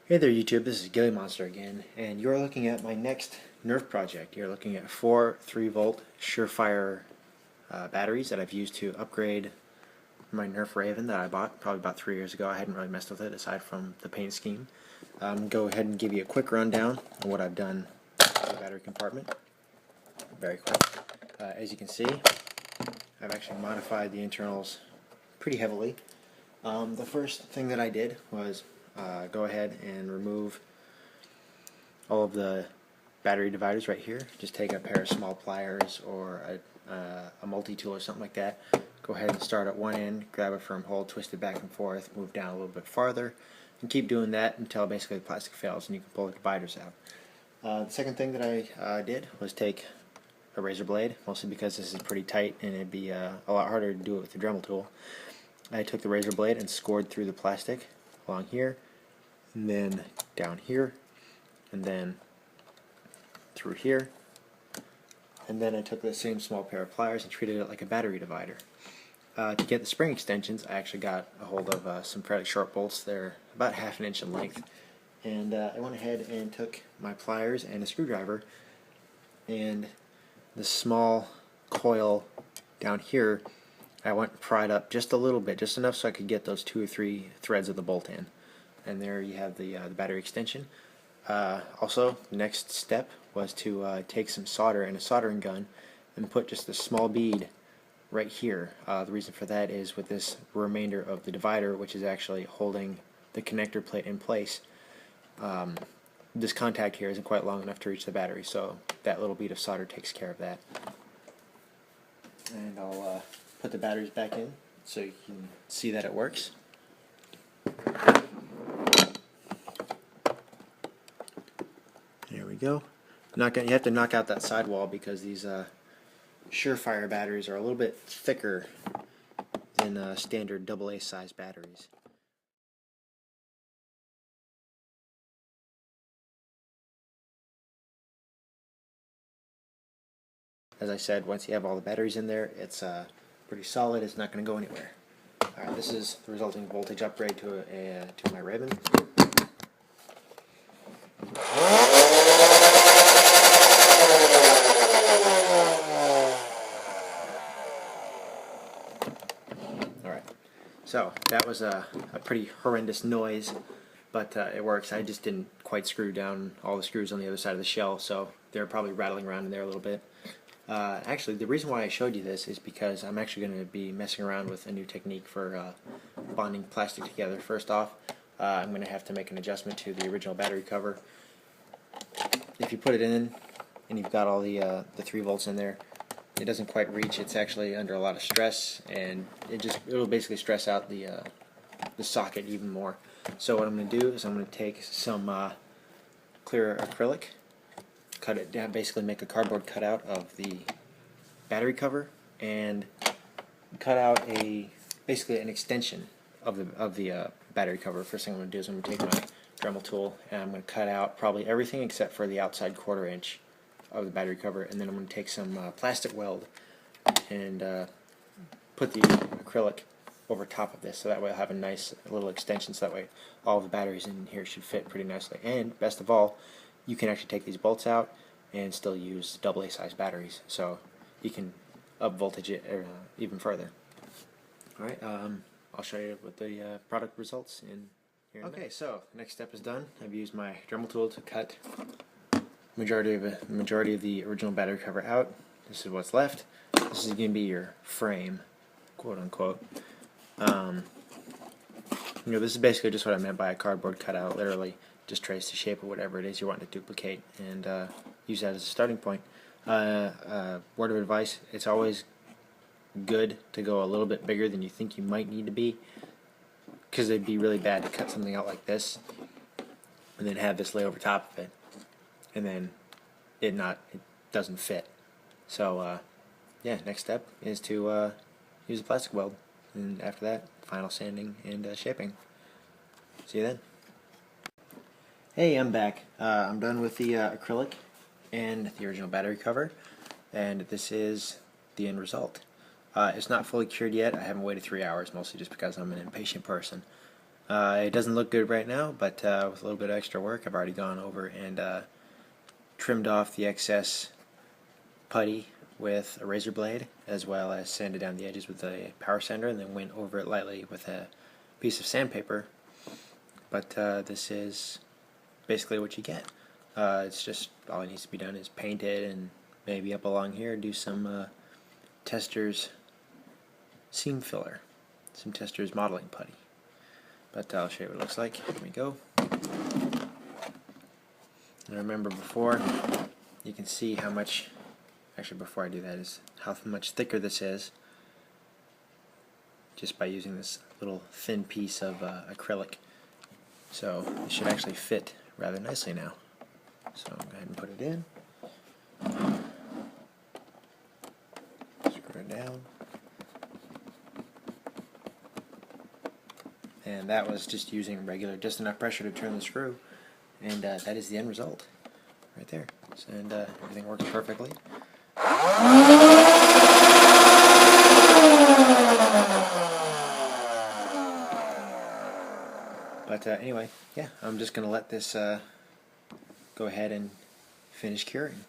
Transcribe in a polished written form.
Hey there YouTube, this is Gilly Monster again, and you're looking at my next Nerf project. You're looking at 4 3-volt Surefire batteries that I've used to upgrade my Nerf Rayven that I bought probably about 3 years ago. I hadn't really messed with it aside from the paint scheme. Go ahead and give you a quick rundown on what I've done to the battery compartment. Very quick. As you can see, I've actually modified the internals pretty heavily. The first thing that I did was go ahead and remove all of the battery dividers right here. Just take a pair of small pliers or a multi-tool or something like that. Go ahead and start at one end, grab a firm hold, twist it back and forth, move down a little bit farther, and keep doing that until basically the plastic fails and you can pull the dividers out. The second thing that I did was take a razor blade, mostly because this is pretty tight and it'd be a lot harder to do it with the Dremel tool. I took the razor blade and scored through the plastic along here, and then down here, and then through here, and then I took the same small pair of pliers and treated it like a battery divider. To get the spring extensions, I actually got a hold of some fairly short bolts. They're about ½ an inch in length, and I went ahead and took my pliers and a screwdriver and the small coil down here. I went and pried up just a little bit, just enough so I could get those 2 or 3 threads of the bolt in. And there you have the battery extension. Also, the next step was to take some solder and a soldering gun and put just a small bead right here. The reason for that is with this remainder of the divider, which is actually holding the connector plate in place, this contact here isn't quite long enough to reach the battery, so that little bead of solder takes care of that. And I'll put the batteries back in so you can see that it works. There we go. You have to knock out that sidewall because these Surefire batteries are a little bit thicker than standard AA size batteries. As I said, once you have all the batteries in there, it's pretty solid. It's not going to go anywhere. Alright, this is the resulting voltage upgrade to my Rayven. Alright, so that was a pretty horrendous noise, but it works. I just didn't quite screw down all the screws on the other side of the shell, so they're probably rattling around in there a little bit. Actually, the reason why I showed you this is because I'm actually going to be messing around with a new technique for bonding plastic together. First off, I'm going to have to make an adjustment to the original battery cover. If you put it in and you've got all the 3 volts in there, it doesn't quite reach. It's actually under a lot of stress, and it'll basically stress out the socket even more. So what I'm going to do is I'm going to take some clear acrylic, cut it down, basically make a cardboard cutout of the battery cover, and cut out basically an extension of the battery cover. First thing I'm going to do is I'm going to take my Dremel tool and I'm going to cut out probably everything except for the outside 1/4 inch of the battery cover, and then I'm going to take some plastic weld and put the acrylic over top of this, so that way I'll have a nice little extension, so that way all the batteries in here should fit pretty nicely. And best of all, you can actually take these bolts out and still use AA size batteries, so you can up voltage it even further. Alright, I'll show you what the product results in here. Okay, so next step is done. I've used my Dremel tool to cut majority of the original battery cover out. This is what's left. This is going to be your frame, quote unquote. This is basically just what I meant by a cardboard cutout. Literally just trace the shape of whatever it is you want to duplicate and use that as a starting point. Word of advice: it's always good to go a little bit bigger than you think you might need to be, because it'd be really bad to cut something out like this and then have this lay over top of it, and then it doesn't fit. So yeah, next step is to use a plastic weld, and after that, final sanding and shaping. See you then. Hey, I'm back. I'm done with the acrylic and the original battery cover, and this is the end result. It's not fully cured yet. I haven't waited 3 hours, mostly just because I'm an impatient person. It doesn't look good right now, but with a little bit of extra work, I've already gone over and trimmed off the excess putty with a razor blade, as well as sanded down the edges with a power sander, and then went over it lightly with a piece of sandpaper. But this is basically what you get. It's just, all it needs to be done is paint it, and maybe up along here do some Tester's seam filler, some Tester's modeling putty. But I'll show you what it looks like. Here we go. And remember before, you can see how much, actually before I do that, is how much thicker this is just by using this little thin piece of acrylic. So it should actually fit rather nicely now. So I'll go ahead and put it in. Screw it down. And that was just using regular, just enough pressure to turn the screw, and that is the end result right there. And everything works perfectly. But anyway, yeah, I'm just going to let this go ahead and finish curing.